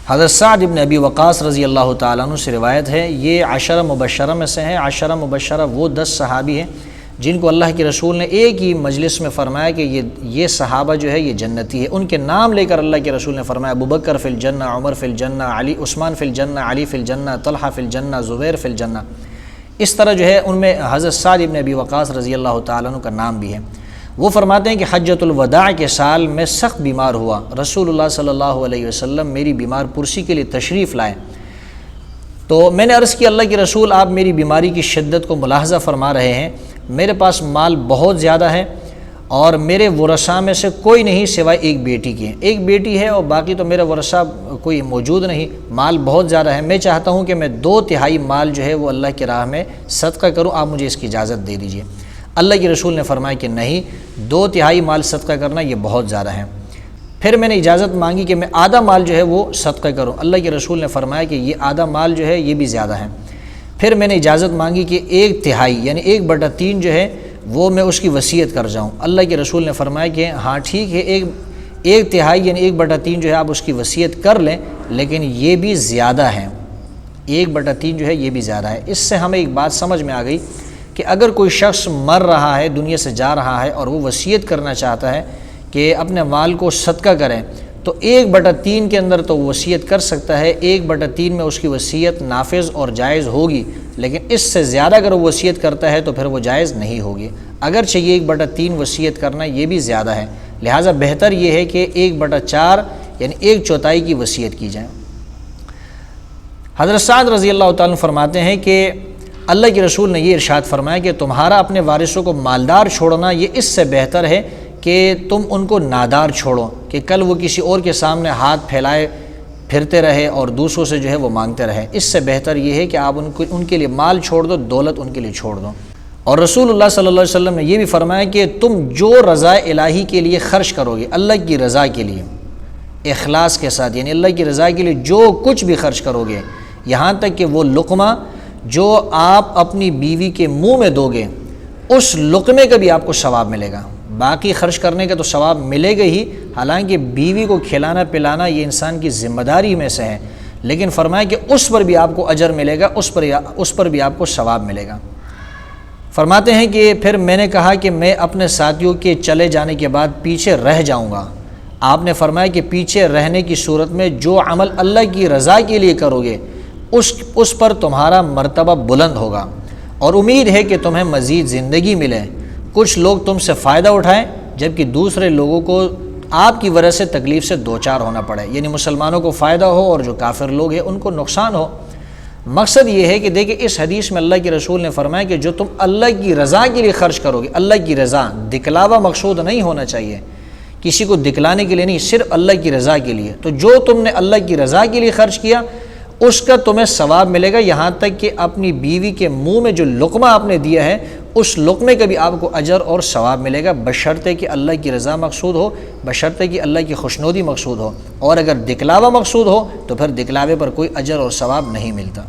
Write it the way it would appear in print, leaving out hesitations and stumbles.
حضرت سعد بن ابی وقاص رضی اللہ تعالیٰ عنہ سے روایت ہے، یہ عشرہ مبشرہ میں سے ہیں۔ عشرہ مبشرہ وہ 10 صحابی ہیں جن کو اللہ کے رسول نے ایک ہی مجلس میں فرمایا کہ یہ صحابہ جو ہے یہ جنتی ہے۔ ان کے نام لے کر اللہ کے رسول نے فرمایا ابوبکر فی الجنہ، عمر فی الجنہ، عثمان فی الجنہ، علی فی الجنہ، طلحہ فی الجنہ، زبیر فی الجنہ۔ اس طرح جو ہے ان میں حضرت سعد بن ابی وقاص رضی اللہ تعالیٰ عنہ کا نام بھی ہے۔ وہ فرماتے ہیں کہ حجۃ الوداع کے سال میں سخت بیمار ہوا، رسول اللہ صلی اللہ علیہ وسلم میری بیمار پرسی کے لیے تشریف لائے، تو میں نے عرض کیا اللہ کے رسول آپ میری بیماری کی شدت کو ملاحظہ فرما رہے ہیں، میرے پاس مال بہت زیادہ ہے اور میرے ورثاء میں سے کوئی نہیں سوائے ایک بیٹی کے، ایک بیٹی ہے اور باقی تو میرے ورثاء کوئی موجود نہیں، مال بہت زیادہ ہے، میں چاہتا ہوں کہ میں 2/3 مال جو ہے وہ اللہ کی راہ میں صدقہ کروں، آپ مجھے اس کی اجازت دے دیجئے۔ اللہ کے رسول نے فرمایا کہ نہیں، 2/3 مال صدقہ کرنا یہ بہت زیادہ ہے۔ پھر میں نے اجازت مانگی کہ میں آدھا مال جو ہے وہ صدقہ کروں، اللہ کے رسول نے فرمایا کہ یہ آدھا مال جو ہے یہ بھی زیادہ ہے۔ پھر میں نے اجازت مانگی کہ 1/3 یعنی 1/3 جو ہے وہ میں اس کی وصیت کر جاؤں، اللہ کے رسول نے فرمایا کہ ہاں ٹھیک ہے، 1/3 یعنی 1/3 جو ہے آپ اس کی وصیت کر لیں، لیکن یہ بھی زیادہ ہے، 1/3 جو ہے یہ بھی زیادہ ہے۔ اس سے ہمیں ایک بات سمجھ میں آ گئی کہ اگر کوئی شخص مر رہا ہے، دنیا سے جا رہا ہے اور وہ وصیت کرنا چاہتا ہے کہ اپنے مال کو صدقہ کریں، تو 1/3 کے اندر تو وصیت کر سکتا ہے، 1/3 میں اس کی وصیت نافذ اور جائز ہوگی، لیکن اس سے زیادہ اگر وہ وصیت کرتا ہے تو پھر وہ جائز نہیں ہوگی، اگرچہ یہ 1/3 وصیت کرنا یہ بھی زیادہ ہے، لہٰذا بہتر یہ ہے کہ 1/4 یعنی 1/4 کی وصیت کی جائے۔ حضرت سعد رضی اللہ تعالیٰ عنہ فرماتے ہیں کہ اللہ کے رسول نے یہ ارشاد فرمایا کہ تمہارا اپنے وارثوں کو مالدار چھوڑنا یہ اس سے بہتر ہے کہ تم ان کو نادار چھوڑو، کہ کل وہ کسی اور کے سامنے ہاتھ پھیلائے پھرتے رہے اور دوسروں سے جو ہے وہ مانگتے رہے، اس سے بہتر یہ ہے کہ آپ ان کے لیے مال چھوڑ دو، دولت ان کے لیے چھوڑ دو۔ اور رسول اللہ صلی اللہ علیہ وسلم نے یہ بھی فرمایا کہ تم جو رضا الہی کے لیے خرچ کرو گے، اللہ کی رضا کے لیے اخلاص کے ساتھ، یعنی اللہ کی رضا کے لیے جو کچھ بھی خرچ کرو گے، یہاں تک کہ وہ لقمہ جو آپ اپنی بیوی کے منہ میں دو گے، اس لقمے کا بھی آپ کو ثواب ملے گا، باقی خرچ کرنے کا تو ثواب ملے گا ہی، حالانکہ بیوی کو کھلانا پلانا یہ انسان کی ذمہ داری میں سے ہے، لیکن فرمایا کہ اس پر بھی آپ کو اجر ملے گا، اس پر بھی آپ کو ثواب ملے گا۔ فرماتے ہیں کہ پھر میں نے کہا کہ میں اپنے ساتھیوں کے چلے جانے کے بعد پیچھے رہ جاؤں گا، آپ نے فرمایا کہ پیچھے رہنے کی صورت میں جو عمل اللہ کی رضا کے لیے کرو گے اس پر تمہارا مرتبہ بلند ہوگا، اور امید ہے کہ تمہیں مزید زندگی ملے، کچھ لوگ تم سے فائدہ اٹھائیں جبکہ دوسرے لوگوں کو آپ کی وجہ سے تکلیف سے دوچار ہونا پڑے، یعنی مسلمانوں کو فائدہ ہو اور جو کافر لوگ ہیں ان کو نقصان ہو۔ مقصد یہ ہے کہ دیکھیں اس حدیث میں اللہ کے رسول نے فرمایا کہ جو تم اللہ کی رضا کے لیے خرچ کرو گے، اللہ کی رضا، دکھلاوا مقصود نہیں ہونا چاہیے، کسی کو دکھلانے کے لیے نہیں، صرف اللہ کی رضا کے لیے، تو جو تم نے اللہ کی رضا کے لیے خرچ کیا اس کا تمہیں ثواب ملے گا، یہاں تک کہ اپنی بیوی کے منہ میں جو لقمہ آپ نے دیا ہے اس لقمے کا بھی آپ کو اجر اور ثواب ملے گا، بشرطے کہ اللہ کی رضا مقصود ہو، بشرطے کہ اللہ کی خوشنودی مقصود ہو، اور اگر دکھلاوا مقصود ہو تو پھر دکھلاوے پر کوئی اجر اور ثواب نہیں ملتا۔